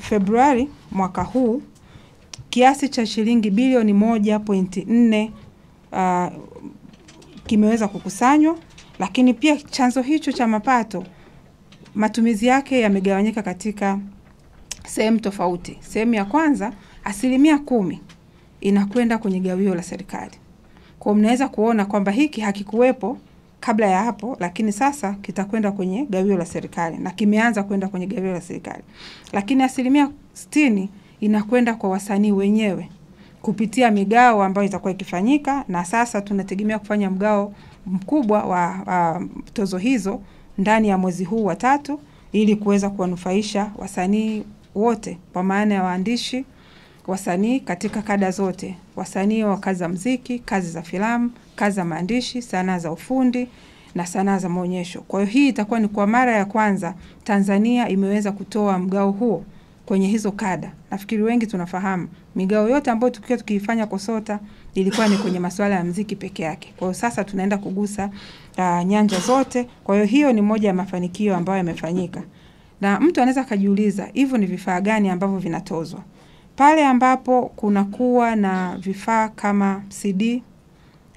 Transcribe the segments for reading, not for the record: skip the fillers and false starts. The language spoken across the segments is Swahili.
Februari mwaka huu kiasi cha shilingi bilioni 1.4 kimeweza kukusanywa, lakini pia chanzo hicho cha mapato matumizi yake yamegawanyika katika sehemu tofauti. Sehemu ya kwanza, 10% inakwenda kwenye gawio la serikali. Kwa mnaweza kuona kwamba hiki hakikuwepo kabla ya hapo, lakini sasa kitakwenda kwenye gawio la serikali na kimeanza kwenda kwenye gawio la serikali. Lakini 60% inakwenda kwa wasanii wenyewe kupitia migao ambayo itakuwa ikifanyika, na sasa tunategemea kufanya mgao mkubwa wa tozo hizo ndani ya mwezi huu wa 3 ili kuweza kuwanufaisha wasanii wote, kwa maana ya waandishi, wasanii katika kada zote, wasanii wa kazi za muziki, kazi za filamu, kazi za maandishi, sanaa za ufundi na sanaa za maonyesho. Kwa hiyo hii itakuwa ni kwa mara ya kwanza Tanzania imeweza kutoa mgao huo kwenye hizo kada. Nafikiri wengi tunafahamu migao yote ambayo tukiifanya KOSOTA ilikuwa ni kwenye masuala ya muziki peke yake. Kwa hiyo sasa tunaenda kugusa nyanja zote. Kwa hiyo hiyo ni moja ya mafanikio ambayo yamefanyika. Na mtu anaweza kujiuliza, hivyo ni vifaa gani ambavyo vinatozwa? Pale ambapo kunakuwa na vifaa kama CD,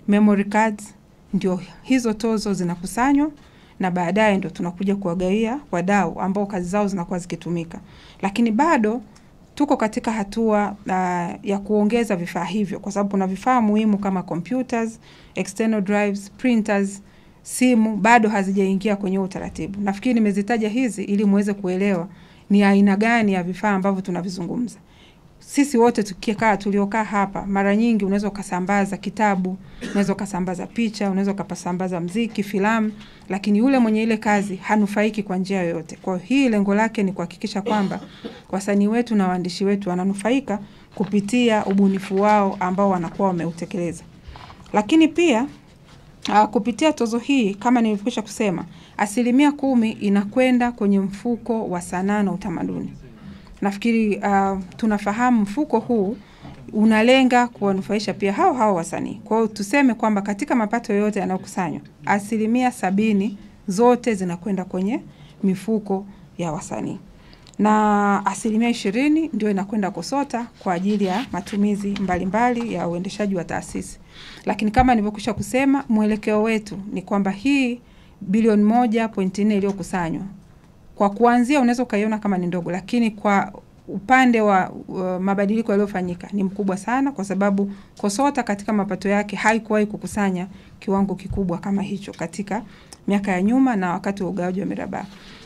memory cards, ndio hizo tozo zinakusanywa na baadaye ndio tunakuja kuwagawia wadau ambao kazi zao zinakuwa zikitumika. Lakini bado tuko katika hatua ya kuongeza vifaa hivyo, kwa sababu kuna vifaa muhimu kama computers, external drives, printers, simu bado hazijaingia kwenye utaratibu. Nafikiri nimezitaja hizi ili muweze kuelewa ni aina gani ya vifaa ambavyo tunavizungumza. Sisi wote tuliokaa hapa, mara nyingi unaweza kusambaza kitabu, unaweza kusambaza picha, unaweza kusambaza muziki, filamu, lakini yule mwenye ile kazi hanufaiki kwa njia yoyote. Kwa hiyo lengo lake ni kuhakikisha kwamba wasanii wetu na waandishi wetu wananufaika kupitia ubunifu wao ambao wanakuwa wameutekeleza. Lakini pia kupitia tozo hii, kama nilivyokwisha kusema, 10% inakwenda kwenye mfuko wa sanaa na utamaduni. Nafikiri tunafahamu mfuko huu unalenga kuwanufaisha pia hao wasanii. Kwa hiyo tuseme kwamba katika mapato yote yanayokusanywa, 70% zote zinakwenda kwenye mifuko ya wasanii. Na 20% ndio inakwenda KOSOTA kwa ajili ya matumizi mbalimbali ya uendeshaji wa taasisi. Lakini kama nilivyokwisha kusema, mwelekeo wetu ni kwamba hii bilioni 1.4 iliyokusanywa, kwa kuanzia unaweza kaiona kama ni ndogo, lakini kwa upande wa mabadiliko yaliyofanyika ni mkubwa sana, kwa sababu KOSOTA katika mapato yake haikuwahi kukusanya kiwango kikubwa kama hicho katika miaka ya nyuma na wakati wa ugawaji wa miraba.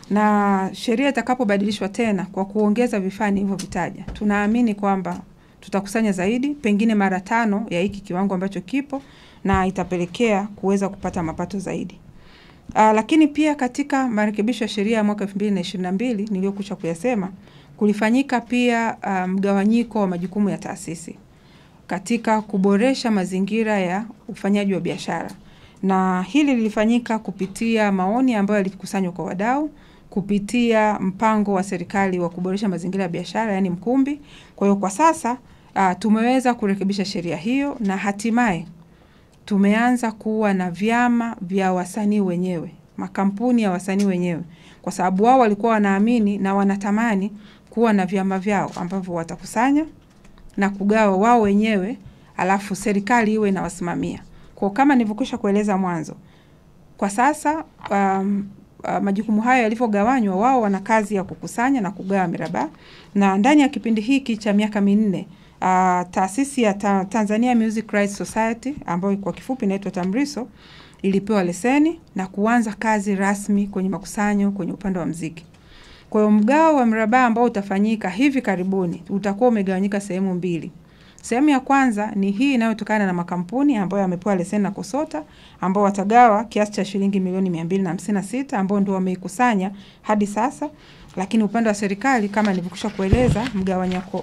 Na sheria itakapobadilishwa tena kwa kuongeza vifaa nilivyovitaja, tunaamini kwamba tutakusanya zaidi, pengine mara 5 ya hiki kiwango ambacho kipo, na itapelekea kuweza kupata mapato zaidi. Lakini pia katika marekebisho ya sheria ya mwaka 2022 niliyokuja kuyasema, kulifanyika pia mgawanyiko wa majukumu ya taasisi katika kuboresha mazingira ya ufanyaji wa biashara. Na hili lilifanyika kupitia maoni ambayo yalikusanywa kwa wadau, kupitia mpango wa serikali wa kuboresha mazingira ya biashara, yani Mkumbi. Kwa hiyo kwa sasa tumeweza kurekebisha sheria hiyo, na hatimaye tumeanza kuwa na vyama vya wasanii wenyewe, makampuni ya wasanii wenyewe, kwa sababu wao walikuwa wanaamini na wanatamani kuwa na vyama vyao ambavyo watakusanya na kugawa wao wenyewe, alafu serikali iwe inawasimamia. Kwa kama nilivyokwisha kueleza mwanzo, kwa sasa majukumu hayo yalivyogawanywa, wao wana kazi ya kukusanya na kugawa miraba. Na ndani ya kipindi hiki cha miaka 4 taasisi ya Tanzania Music Rights Society, ambayo kwa kifupi inaitwa TAMRISO, ilipewa leseni na kuanza kazi rasmi kwenye makusanyo kwenye upande wa muziki. Kwa hiyo mgao wa miraba ambao utafanyika hivi karibuni utakuwa umegawanyika sehemu 2. Sehemu ya kwanza ni hii inayotokana na makampuni ambayo yamepewa leseni na KOSOTA, ambao watagawa kiasi cha shilingi milioni 256 ambao ndio wameikusanya hadi sasa. Lakini upande wa serikali kama nilivyokwisha kueleza,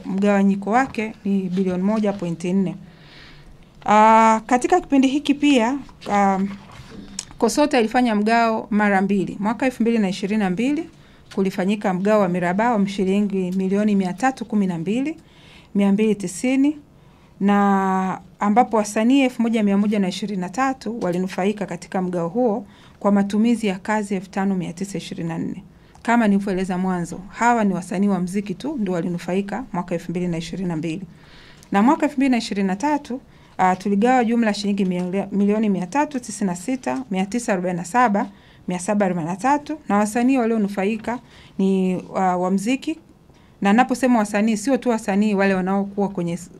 mgawanyiko wake ni bilioni 1.4. Katika kipindi hiki pia KOSOTA ilifanya mgao mara 2. Mwaka 2022 kulifanyika mgao wa miraba wa shilingi milioni 312,290, na ambapo wasanii 1123 walinufaika katika mgao huo kwa matumizi ya kazi 5924. kama nilivyoeleza mwanzo, hawa ni wasanii wa muziki tu ndio walinufaika mwaka 2022. Na mwaka 2023 tuligawa jumla shilingi milioni 396,947,743 na wasanii walionufaika ni wa muziki. Na naposema wasanii sio tu wasanii wale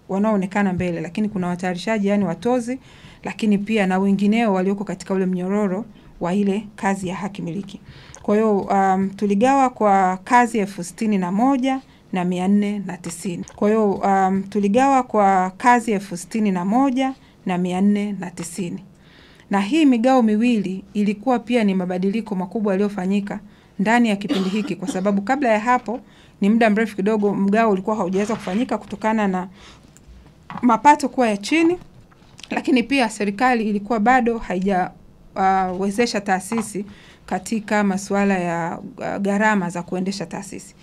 wanaoonekana mbele, lakini kuna watayarishaji yani watozi, lakini pia na wengineo walioko katika ule mnyororo wa ile kazi ya haki miliki. Kwa hiyo tuligawa kwa kazi 61,490. Kwa hiyo tuligawa kwa kazi 61,490. Na hii migao miwili ilikuwa pia ni mabadiliko makubwa yaliyofanyika ndani ya kipindi hiki, kwa sababu kabla ya hapo ni muda mrefu kidogo mgao ulikuwa haujaweza kufanyika kutokana na mapato kuwa ya chini, lakini pia serikali ilikuwa bado haijawezesha taasisi katika masuala ya gharama za kuendesha taasisi.